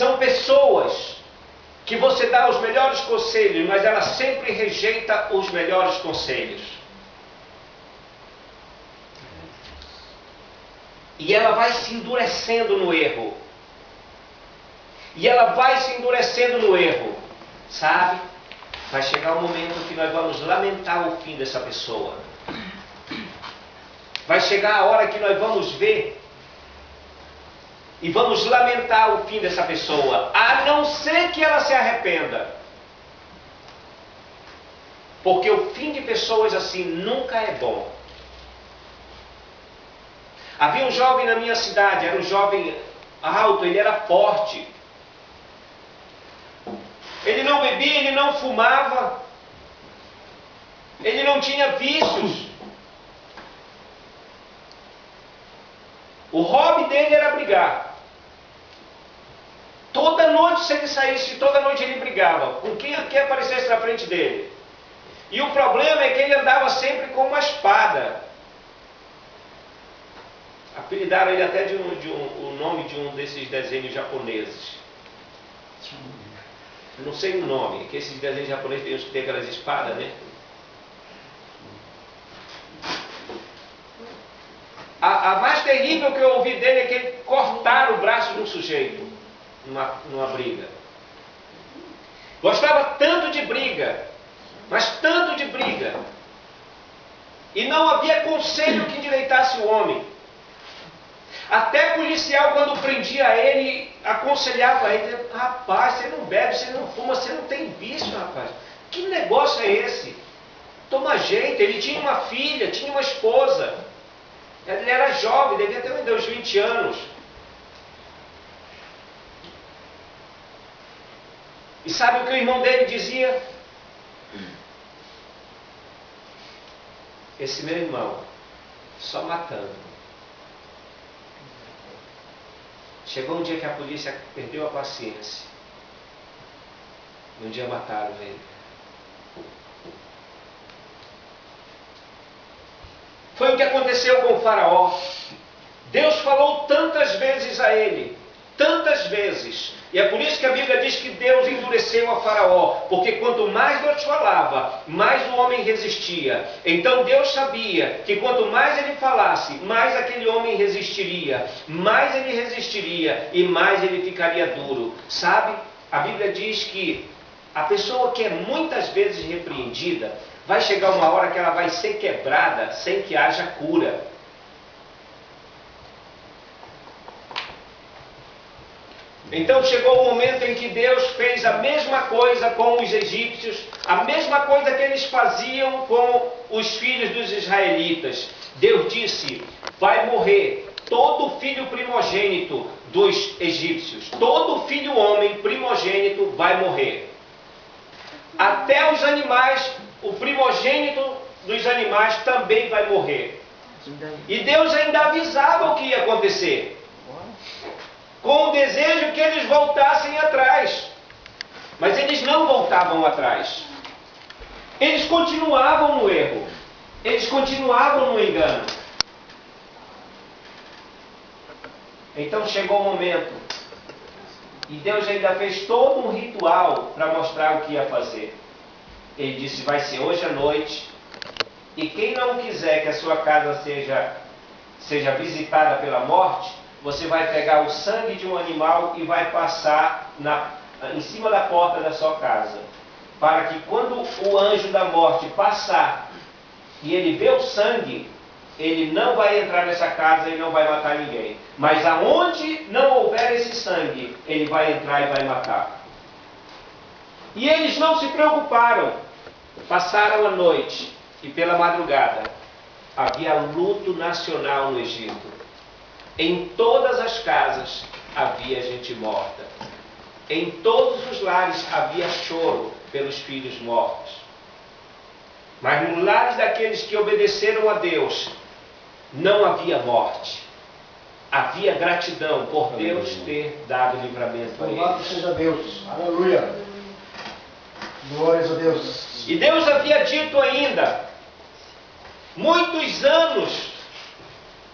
São pessoas que você dá os melhores conselhos, mas ela sempre rejeita os melhores conselhos. E ela vai se endurecendo no erro. E ela vai se endurecendo no erro. Sabe? Vai chegar um momento que nós vamos lamentar o fim dessa pessoa. Vai chegar a hora que nós vamos ver e vamos lamentar o fim dessa pessoa, a não ser que ela se arrependa. Porque o fim de pessoas assim nunca é bom. Havia um jovem na minha cidade, era um jovem alto, ele era forte. Ele não bebia, ele não fumava, ele não tinha vícios. O hobby dele era brigar. Toda noite, se ele saísse, toda noite ele brigava com quem aparecesse na frente dele. E o problema é que ele andava sempre com uma espada. Apelidaram ele até o nome de um desses desenhos japoneses. Eu não sei o nome, que esses desenhos japoneses têm aquelas espadas, né? A mais terrível que eu ouvi dele é que ele cortaram o braço de um sujeito numa briga. Gostava tanto de briga, mas tanto de briga. E não havia conselho que endireitasse o homem. Até policial, quando prendia ele, aconselhava ele: rapaz, você não bebe, você não fuma, você não tem vício, rapaz. Que negócio é esse? Toma jeito. Ele tinha uma filha, tinha uma esposa. Ele era jovem, devia ter uns 20 anos. E sabe o que o irmão dele dizia? Esse meu irmão, só matando. Chegou um dia que a polícia perdeu a paciência. E um dia mataram ele. Foi o que aconteceu com o faraó. Deus falou tantas vezes a ele, tantas vezes. E é por isso que a Bíblia diz que Deus endureceu a faraó, porque quanto mais Deus falava, mais o homem resistia. Então Deus sabia que quanto mais ele falasse, mais aquele homem resistiria, mais ele resistiria e mais ele ficaria duro. Sabe? A Bíblia diz que a pessoa que é muitas vezes repreendida, vai chegar uma hora que ela vai ser quebrada sem que haja cura. Então chegou o momento em que Deus fez a mesma coisa com os egípcios, a mesma coisa que eles faziam com os filhos dos israelitas. Deus disse: vai morrer todo filho primogênito dos egípcios, todo filho homem primogênito vai morrer. Até os animais, o primogênito dos animais também vai morrer. E Deus ainda avisava o que ia acontecer, com o desejo que eles voltassem atrás. Mas eles não voltavam atrás. Eles continuavam no erro. Eles continuavam no engano. Então chegou o momento. E Deus ainda fez todo um ritual para mostrar o que ia fazer. Ele disse: vai ser hoje à noite. E quem não quiser que a sua casa seja visitada pela morte, você vai pegar o sangue de um animal e vai passar em cima da porta da sua casa. Para que quando o anjo da morte passar e ele vê o sangue, ele não vai entrar nessa casa e não vai matar ninguém. Mas aonde não houver esse sangue, ele vai entrar e vai matar. E eles não se preocuparam. Passaram a noite e pela madrugada havia luto nacional no Egito. Em todas as casas havia gente morta. Em todos os lares havia choro pelos filhos mortos. Mas nos lares daqueles que obedeceram a Deus, não havia morte. Havia gratidão por Deus ter dado livramento a eles. Louvado seja Deus. Aleluia. Glórias a Deus. E Deus havia dito ainda, muitos anos,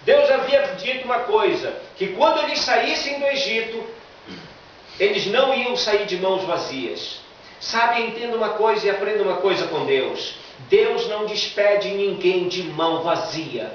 Deus havia dito uma coisa, que quando eles saíssem do Egito, eles não iam sair de mãos vazias. Sabe, entenda uma coisa e aprenda uma coisa com Deus. Deus não despede ninguém de mão vazia.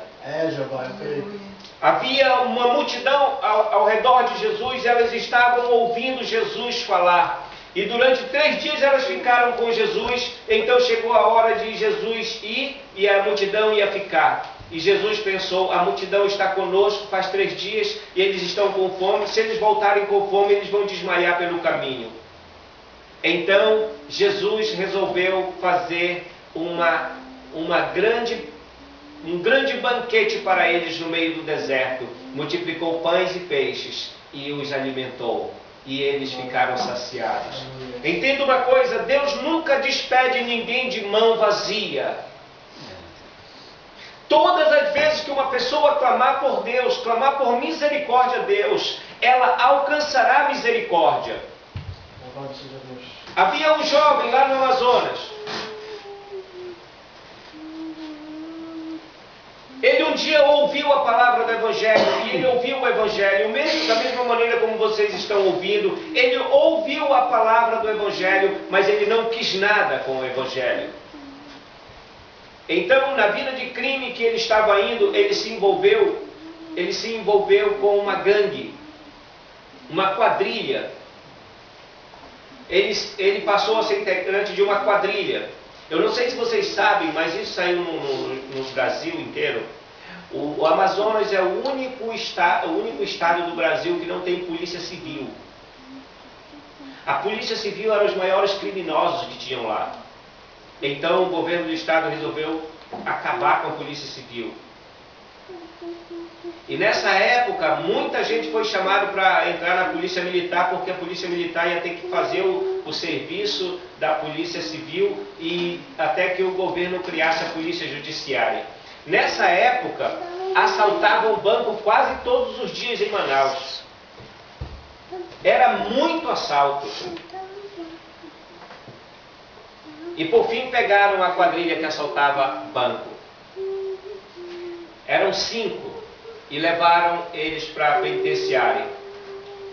Jeová, eu creio. Havia uma multidão ao redor de Jesus, elas estavam ouvindo Jesus falar. E durante 3 dias elas ficaram com Jesus. Então chegou a hora de Jesus ir e a multidão ia ficar. E Jesus pensou, a multidão está conosco faz 3 dias e eles estão com fome. Se eles voltarem com fome, eles vão desmaiar pelo caminho. Então Jesus resolveu fazer um grande banquete para eles no meio do deserto. Multiplicou pães e peixes e os alimentou. E eles ficaram saciados. Entenda uma coisa, Deus nunca despede ninguém de mão vazia. Todas as vezes que uma pessoa clamar por Deus, clamar por misericórdia a Deus, ela alcançará misericórdia. Louvado seja Deus. Havia um jovem lá no Amazonas. Ele um dia ouviu a palavra do Evangelho, e ele ouviu o Evangelho, mesmo da mesma maneira como vocês estão ouvindo, ele ouviu a palavra do Evangelho, mas ele não quis nada com o Evangelho. Então, na vida de crime que ele estava indo, ele se envolveu com uma gangue, uma quadrilha. Ele passou a ser integrante de uma quadrilha. Eu não sei se vocês sabem, mas isso saiu no Brasil inteiro. O Amazonas é o único estado do Brasil que não tem polícia civil. A polícia civil eram os maiores criminosos que tinham lá. Então o governo do estado resolveu acabar com a polícia civil. E nessa época, muita gente foi chamada para entrar na polícia militar, porque a polícia militar ia ter que fazer o serviço da polícia civil e até que o governo criasse a polícia judiciária. Nessa época, assaltavam o banco quase todos os dias em Manaus. Era muito assalto. E por fim pegaram a quadrilha que assaltava banco. Eram 5. E levaram eles para a penitenciária.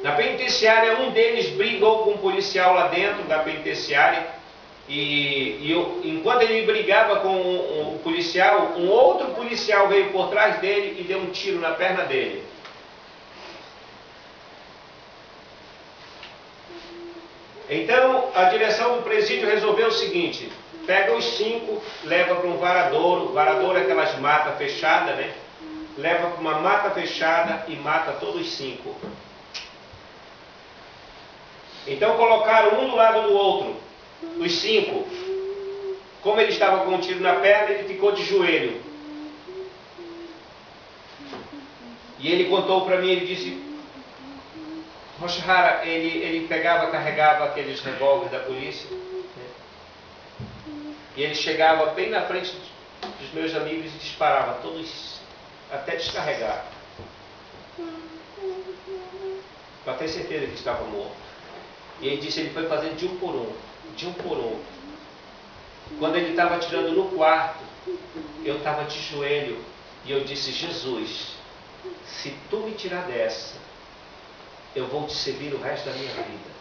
Na penitenciária, um deles brigou com um policial lá dentro da penitenciária. Enquanto ele brigava com o policial, um outro policial veio por trás dele e deu um tiro na perna dele. Então, a direção do presídio resolveu o seguinte: pega os 5, leva para um varadouro. Varadouro é aquelas matas fechadas, né? Leva para uma mata fechada e mata todos os 5. Então colocaram um do lado do outro, os 5. Como ele estava com um tiro na perna, ele ficou de joelho. E ele contou para mim, ele disse, Roshihara, ele carregava aqueles revólveres da polícia, né? E ele chegava bem na frente dos meus amigos e disparava todos, até descarregar, para ter certeza que estava morto. E ele disse, ele foi fazendo de um por um. Quando ele estava tirando no quarto, eu estava de joelho e eu disse, Jesus, se tu me tirar dessa, eu vou te servir o resto da minha vida.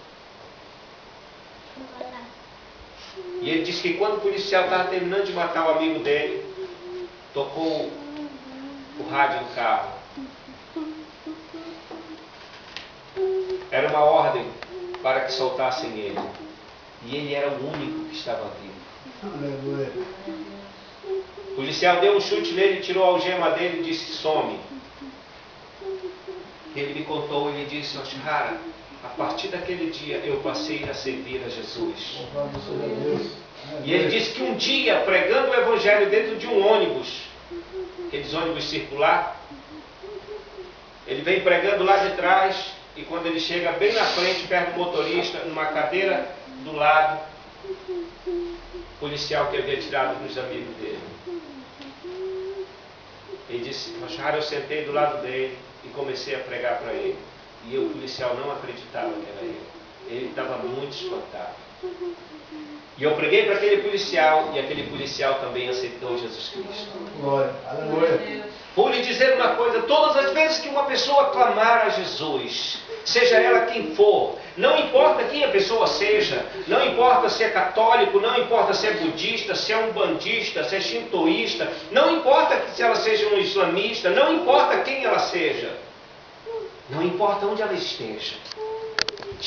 E ele disse que quando o policial estava terminando de matar o amigo dele, tocou o rádio do carro. Era uma ordem para que soltassem ele. E ele era o único que estava vivo. Aleluia. O policial deu um chute nele, tirou a algema dele e disse, some. Ele me contou, ele disse, Roshihara, a partir daquele dia eu passei a servir a Jesus. Louvado seja Deus. E ele disse que um dia, pregando o evangelho dentro de um ônibus, aqueles ônibus circular, ele vem pregando lá de trás, e quando ele chega bem na frente, perto do motorista, numa cadeira do lado, o policial que havia tirado dos amigos dele. Ele disse, Roshihara, eu sentei do lado dele e comecei a pregar para ele. E o policial não acreditava que era ele. Ele estava muito espantado. E eu preguei para aquele policial, e aquele policial também aceitou Jesus Cristo. Glória. Aleluia. Vou lhe dizer uma coisa, todas as vezes que uma pessoa clamar a Jesus, seja ela quem for. Não importa quem a pessoa seja, não importa se é católico, não importa se é budista, se é umbandista, se é shintoísta, não importa se ela seja um islamista, não importa quem ela seja, não importa onde ela esteja.